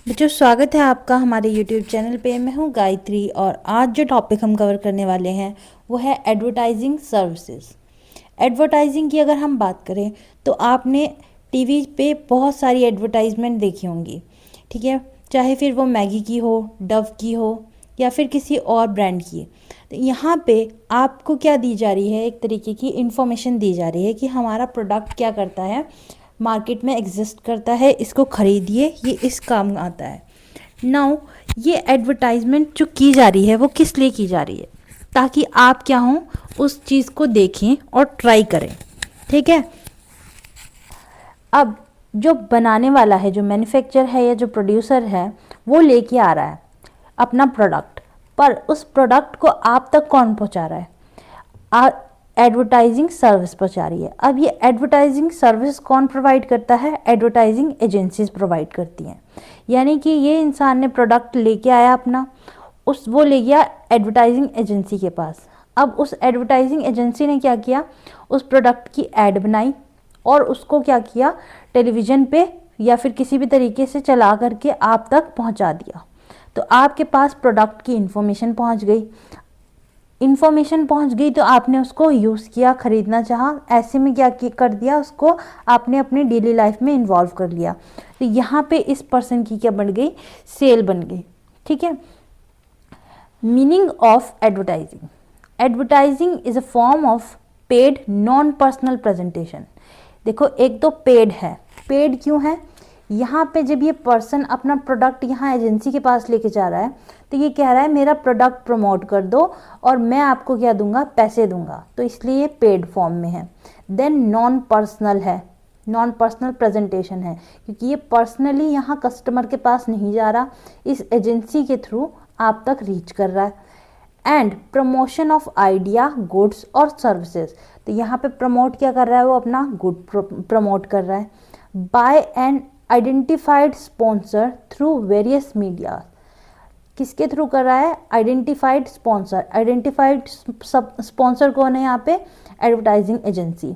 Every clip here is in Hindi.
बच्चों, स्वागत है आपका हमारे YouTube चैनल पे। मैं हूँ गायत्री और आज जो टॉपिक हम कवर करने वाले हैं वो है एडवर्टाइजिंग सर्विसेज। एडवर्टाइजिंग की अगर हम बात करें तो आपने टीवी पे बहुत सारी एडवर्टाइजमेंट देखी होंगी, ठीक है। चाहे फिर वो मैगी की हो, डव की हो या फिर किसी और ब्रांड की। तो यहाँ पे आपको क्या दी जा रही है, एक तरीके की इंफॉर्मेशन दी जा रही है कि हमारा प्रोडक्ट क्या करता है, मार्केट में एग्जिस्ट करता है, इसको खरीदिए, ये इस काम आता है। नाउ ये एडवर्टाइजमेंट जो की जा रही है वो किस लिए की जा रही है, ताकि आप क्या हो उस चीज़ को देखें और ट्राई करें, ठीक है। अब जो बनाने वाला है, जो मैन्युफैक्चर है या जो प्रोड्यूसर है, वो लेके आ रहा है अपना प्रोडक्ट, पर उस प्रोडक्ट को आप तक कौन पहुंचा रहा है? एडवर्टाइजिंग सर्विस पहुंचा रही है। अब ये एडवर्टाइजिंग सर्विस कौन प्रोवाइड करता है? एडवर्टाइजिंग एजेंसीज प्रोवाइड करती हैं। यानी कि ये इंसान ने प्रोडक्ट लेके आया अपना, वो ले गया एडवर्टाइजिंग एजेंसी के पास। अब उस एडवर्टाइजिंग एजेंसी ने क्या किया, उस प्रोडक्ट की एड बनाई और उसको क्या किया, टेलीविज़न पे या फिर किसी भी तरीके से चला करके आप तक पहुंचा दिया। तो आपके पास प्रोडक्ट की इंफॉर्मेशन पहुंच गई। तो आपने उसको यूज़ किया, ख़रीदना चाहा, ऐसे में क्या कर दिया, उसको आपने अपनी डेली लाइफ में इन्वॉल्व कर लिया। तो यहाँ पे इस पर्सन की क्या बन गई, सेल बन गई, ठीक है। Meaning of advertising. Advertising is a form of paid non personal presentation. देखो, एक तो पेड है। पेड क्यों है? यहाँ पे जब ये पर्सन अपना प्रोडक्ट यहाँ एजेंसी के पास लेके जा रहा है तो ये कह रहा है मेरा प्रोडक्ट प्रमोट कर दो और मैं आपको क्या दूंगा, पैसे दूंगा, तो इसलिए ये पेड फॉर्म में है। देन नॉन पर्सनल है, नॉन पर्सनल प्रेजेंटेशन है, क्योंकि ये पर्सनली यहाँ कस्टमर के पास नहीं जा रहा, इस एजेंसी के थ्रू आप तक रीच कर रहा है। And promotion of idea, goods और सर्विसेज। तो यहाँ पे प्रमोट क्या कर रहा है, वो अपना गुड प्रमोट कर रहा है। By an identified sponsor through various media. किसके थ्रू कर रहा है? Identified sponsor. आइडेंटिफाइड स्पॉन्सर कौन है यहाँ पे? Advertising agency.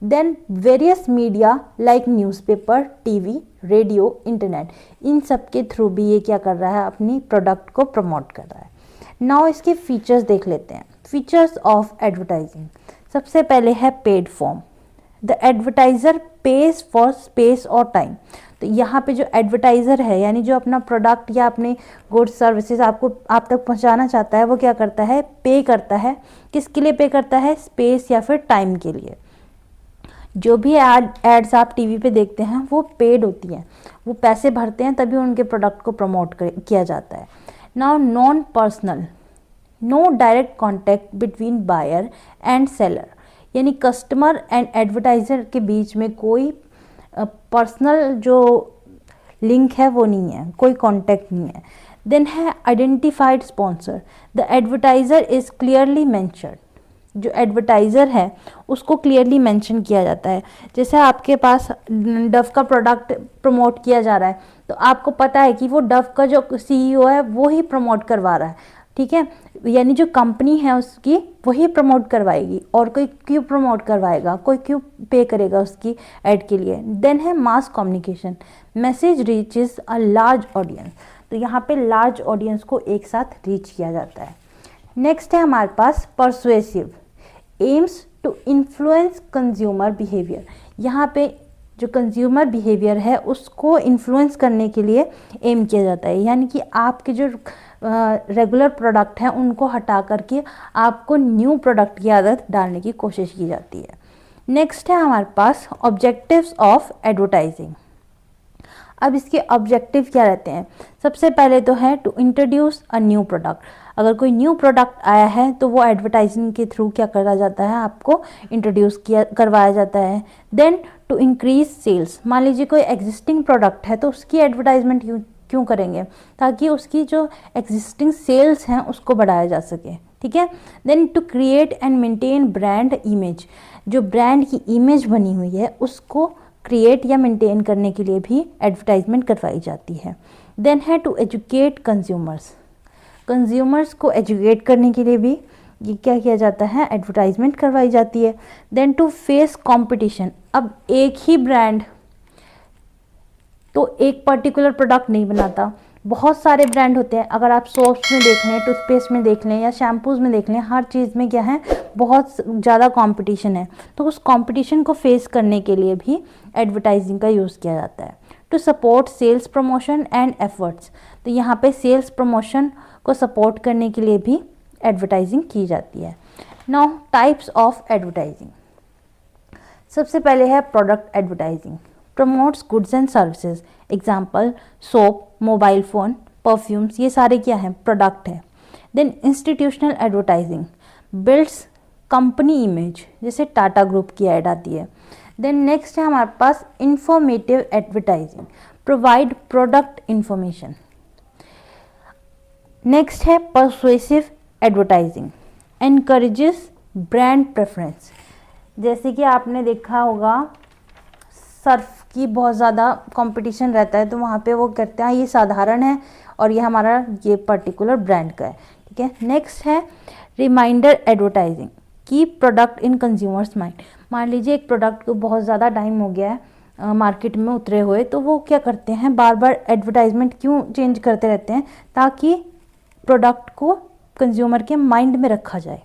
Then various media like newspaper, TV, radio, internet, इन सब के थ्रू भी ये क्या कर रहा है, अपनी प्रोडक्ट को प्रमोट कर रहा है। नाउ इसके फीचर्स देख लेते हैं। Features of advertising. सबसे पहले है paid form. The advertiser page for space और टाइम। तो यहाँ पे जो एडवर्टाइज़र है, यानी जो अपना प्रोडक्ट या अपने गुड्स सर्विसेज आप तक पहुँचाना चाहता है, वो क्या करता है, पे करता है। किसके लिए पे करता है? स्पेस या फिर टाइम के लिए। जो भी एड्स आप टीवी पे देखते हैं वो पेड होती हैं, वो पैसे भरते हैं तभी उनके प्रोडक्ट को प्रमोट किया जाता है। Now non personal, no direct contact between buyer and seller, यानी कस्टमर एंड एडवर्टाइज़र के बीच में कोई पर्सनल जो लिंक है वो नहीं है, कोई कांटेक्ट नहीं है। देन है identified sponsor. The advertiser is clearly mentioned. जो एडवर्टाइज़र है उसको क्लियरली मेंशन किया जाता है। जैसे आपके पास डव का प्रोडक्ट प्रमोट किया जा रहा है तो आपको पता है कि वो डव का जो सीईओ है वो ही प्रमोट करवा रहा है, ठीक है। यानी जो कंपनी है उसकी वही प्रमोट करवाएगी, और कोई क्यों प्रमोट करवाएगा, कोई क्यों पे करेगा उसकी ऐड के लिए। देन है mass communication. Message reaches a large audience. तो यहाँ पे लार्ज ऑडियंस को एक साथ रीच किया जाता है। नेक्स्ट है हमारे पास persuasive. Aims to influence consumer behaviour. यहाँ पे जो कंज्यूमर बिहेवियर है उसको इन्फ्लुएंस करने के लिए एम किया जाता है, यानी कि आपके जो रेगुलर प्रोडक्ट हैं उनको हटा करके आपको न्यू प्रोडक्ट की आदत डालने की कोशिश की जाती है। नेक्स्ट है हमारे पास ऑब्जेक्टिव्स ऑफ एडवर्टाइजिंग। अब इसके ऑब्जेक्टिव क्या रहते हैं? सबसे पहले तो है to introduce a new product. अगर कोई न्यू प्रोडक्ट आया है तो वो एडवर्टाइजिंग के थ्रू क्या करा जाता है, आपको इंट्रोड्यूस करवाया जाता है। Then to increase sales. मान लीजिए कोई एग्जिस्टिंग प्रोडक्ट है तो उसकी एडवर्टाइजमेंट क्यों करेंगे, ताकि उसकी जो एग्जिस्टिंग सेल्स हैं उसको बढ़ाया जा सके, ठीक है। Then to create and maintain brand image. जो ब्रांड की इमेज बनी हुई है उसको क्रिएट या मेंटेन करने के लिए भी एडवर्टाइजमेंट करवाई जाती है। देन है टू एजुकेट कंज्यूमर्स। कंज्यूमर्स को एजुकेट करने के लिए भी ये क्या किया जाता है, एडवर्टाइजमेंट करवाई जाती है। Then to face competition. अब एक ही ब्रांड तो एक पर्टिकुलर प्रोडक्ट नहीं बनाता, बहुत सारे ब्रांड होते हैं। अगर आप सोप्स में देख लें, टूथपेस्ट में देख लें या शैम्पूज़ में देख लें, हर चीज़ में क्या है, बहुत ज़्यादा कंपटीशन है। तो उस कंपटीशन को फेस करने के लिए भी एडवर्टाइजिंग का यूज़ किया जाता है। To support sales promotion and efforts, तो यहाँ पे सेल्स प्रमोशन को सपोर्ट करने के लिए भी एडवर्टाइजिंग की जाती है। Now types of advertising. सबसे पहले है product advertising, promotes goods and services. Example soap, mobile phone, perfumes, ये सारे क्या हैं, प्रोडक्ट है। Then institutional advertising, builds company image, जैसे टाटा ग्रुप की ऐड आती है। देन नेक्स्ट है हमारे पास informative advertising, provide product information. Next है persuasive advertising, encourages brand preference. जैसे कि आपने देखा होगा सर्फ की बहुत ज़्यादा कंपटीशन रहता है, तो वहाँ पे वो कहते हैं ये साधारण है और ये हमारा ये पर्टिकुलर ब्रांड का है, ठीक है। नेक्स्ट है reminder advertising, keep product in consumers mind. मान लीजिए एक प्रोडक्ट को बहुत ज़्यादा टाइम हो गया है मार्केट में उतरे हुए, तो वो क्या करते हैं, बार बार एडवर्टाइजमेंट क्यों चेंज करते रहते हैं, ताकि प्रोडक्ट को कंज्यूमर के माइंड में रखा जाए।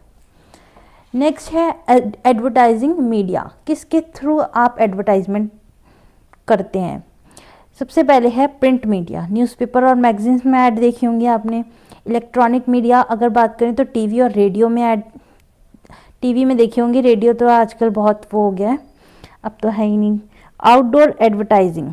नेक्स्ट है एडवर्टाइजिंग मीडिया, किसके थ्रू आप एडवर्टाइजमेंट करते हैं। सबसे पहले है प्रिंट मीडिया, न्यूज़पेपर और मैगजीन्स में ऐड देखी होंगी आपने। इलेक्ट्रॉनिक मीडिया अगर बात करें तो टीवी और रेडियो में ऐड, टीवी में देखी होंगी, रेडियो तो आजकल बहुत वो हो गया है, अब तो है ही नहीं। Outdoor advertising,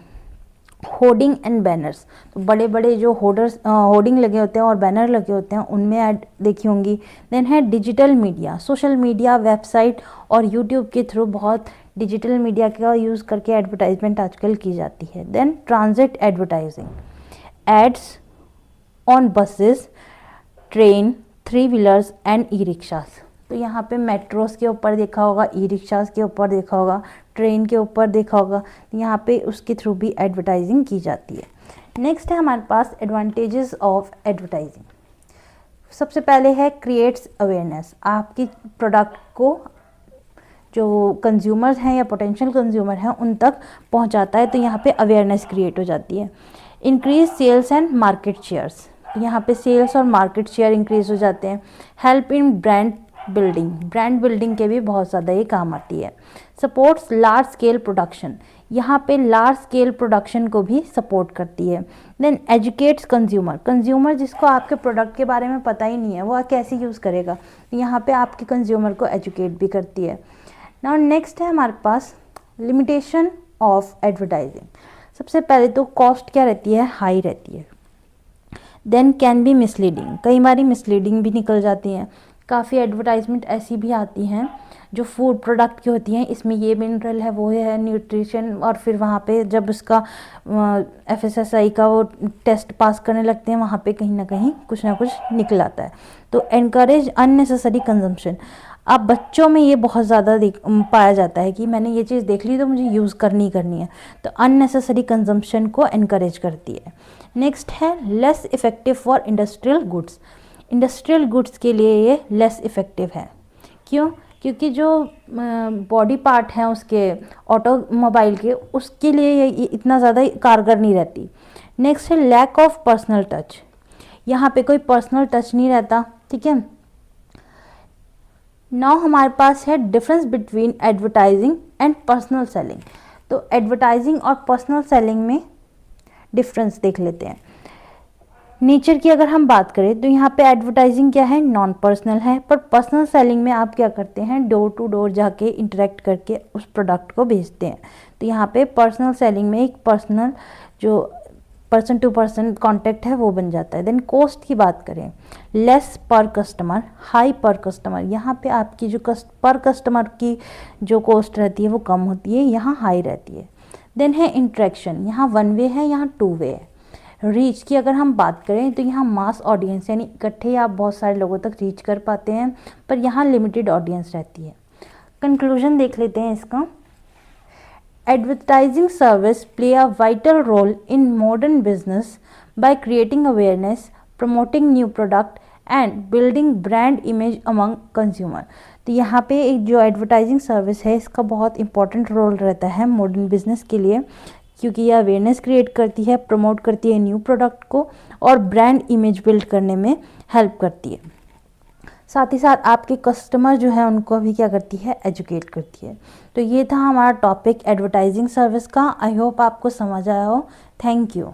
hoarding and banners, तो बड़े बड़े जो होर्डिंग लगे होते हैं और बैनर लगे होते हैं उनमें ऐड देखी होंगी। देन है digital media, social media, website और यूट्यूब के थ्रू बहुत डिजिटल मीडिया का यूज़ करके एडवर्टाइजमेंट आजकल की जाती है। Then transit advertising, ads on buses, train, three wheelers and e rickshaws. तो यहाँ पे मेट्रोस के ऊपर देखा होगा, ई रिक्शास के ऊपर देखा होगा, ट्रेन के ऊपर देखा होगा, यहाँ पे उसके थ्रू भी एडवर्टाइजिंग की जाती है। नेक्स्ट है हमारे पास एडवांटेजेस ऑफ एडवर्टाइजिंग। सबसे पहले है क्रिएट्स अवेयरनेस, आपकी प्रोडक्ट को जो कंज्यूमर्स हैं या पोटेंशियल कंज्यूमर हैं उन तक पहुंचाता है, तो यहाँ पे अवेयरनेस क्रिएट हो जाती है। Increase sales and market shares, तो यहाँ पे सेल्स और मार्केट शेयर इंक्रीज हो जाते हैं। Help in brand building, brand building के भी बहुत ज़्यादा ये काम आती है। सपोर्ट्स लार्ज स्केल प्रोडक्शन, यहाँ पे लार्ज स्केल प्रोडक्शन को भी सपोर्ट करती है। देन एजुकेट्स कंज्यूमर, कंज्यूमर जिसको आपके प्रोडक्ट के बारे में पता ही नहीं है वो कैसे यूज़ करेगा, यहाँ पे आपके कंज्यूमर को एजुकेट भी करती है। नाउ नेक्स्ट है हमारे पास लिमिटेशन ऑफ एडवर्टाइजिंग। सबसे पहले तो कॉस्ट क्या रहती है, हाई रहती है। देन कैन बी मिसलीडिंग, कई बार मिसलीडिंग भी निकल जाती हैं। काफ़ी एडवर्टाइजमेंट ऐसी भी आती हैं जो फूड प्रोडक्ट की होती हैं, इसमें ये मिनरल है, वो है न्यूट्रिशन, और फिर वहाँ पे जब उसका FSSAI का वो टेस्ट पास करने लगते हैं वहाँ पे कहीं ना कहीं कुछ ना कुछ निकल आता है। तो एनकरेज अननेसेसरी कंजम्पशन, अब बच्चों में ये बहुत ज़्यादा पाया जाता है कि मैंने ये चीज़ देख ली तो मुझे यूज़ करनी है, तो अननेसेसरी कंजम्पशन को एनकरेज करती है। नेक्स्ट है less effective for industrial goods, industrial goods के लिए ये लेस इफ़ेक्टिव है। क्यों? क्योंकि जो बॉडी पार्ट हैं उसके ऑटोमोबाइल के, उसके लिए ये इतना ज़्यादा कारगर नहीं रहती। नेक्स्ट है लैक ऑफ पर्सनल टच, यहाँ पे कोई पर्सनल टच नहीं रहता, ठीक है। नाउ हमारे पास है difference between advertising and personal selling, तो एडवर्टाइजिंग और पर्सनल सेलिंग में डिफरेंस देख लेते हैं। नेचर की अगर हम बात करें तो यहाँ पे एडवर्टाइजिंग क्या है, नॉन पर्सनल है, पर पर्सनल सेलिंग में आप क्या करते हैं, डोर टू डोर जाके इंटरेक्ट करके उस प्रोडक्ट को बेचते हैं। तो यहाँ पे पर्सनल सेलिंग में एक पर्सनल जो पर्सन टू पर्सन कॉन्टेक्ट है वो बन जाता है। देन कॉस्ट की बात करें, लेस पर कस्टमर, हाई पर कस्टमर, यहाँ पे आपकी जो पर कस्टमर की जो कॉस्ट रहती है वो कम होती है, यहाँ हाई रहती है। देन है इंटरेक्शन, यहाँ वन वे है, यहाँ टू वे है। रीच की अगर हम बात करें तो यहाँ मास ऑडियंस यानी इकट्ठे आप बहुत सारे लोगों तक रीच कर पाते हैं, पर यहाँ लिमिटेड ऑडियंस रहती है। कंक्लूजन देख लेते हैं इसका। Advertising service play a vital role in modern business by creating awareness, promoting new product and building brand image among consumer. तो यहाँ पे एक जो एडवर्टाइजिंग सर्विस है इसका बहुत इंपॉर्टेंट रोल रहता है मॉडर्न बिजनेस के लिए, क्योंकि ये अवेयरनेस क्रिएट करती है, प्रमोट करती है न्यू प्रोडक्ट को और ब्रांड इमेज बिल्ड करने में हेल्प करती है। साथ ही साथ आपके कस्टमर जो है उनको भी क्या करती है, एजुकेट करती है। तो ये था हमारा टॉपिक एडवर्टाइजिंग सर्विस का। आई होप आपको समझ आया हो। Thank you.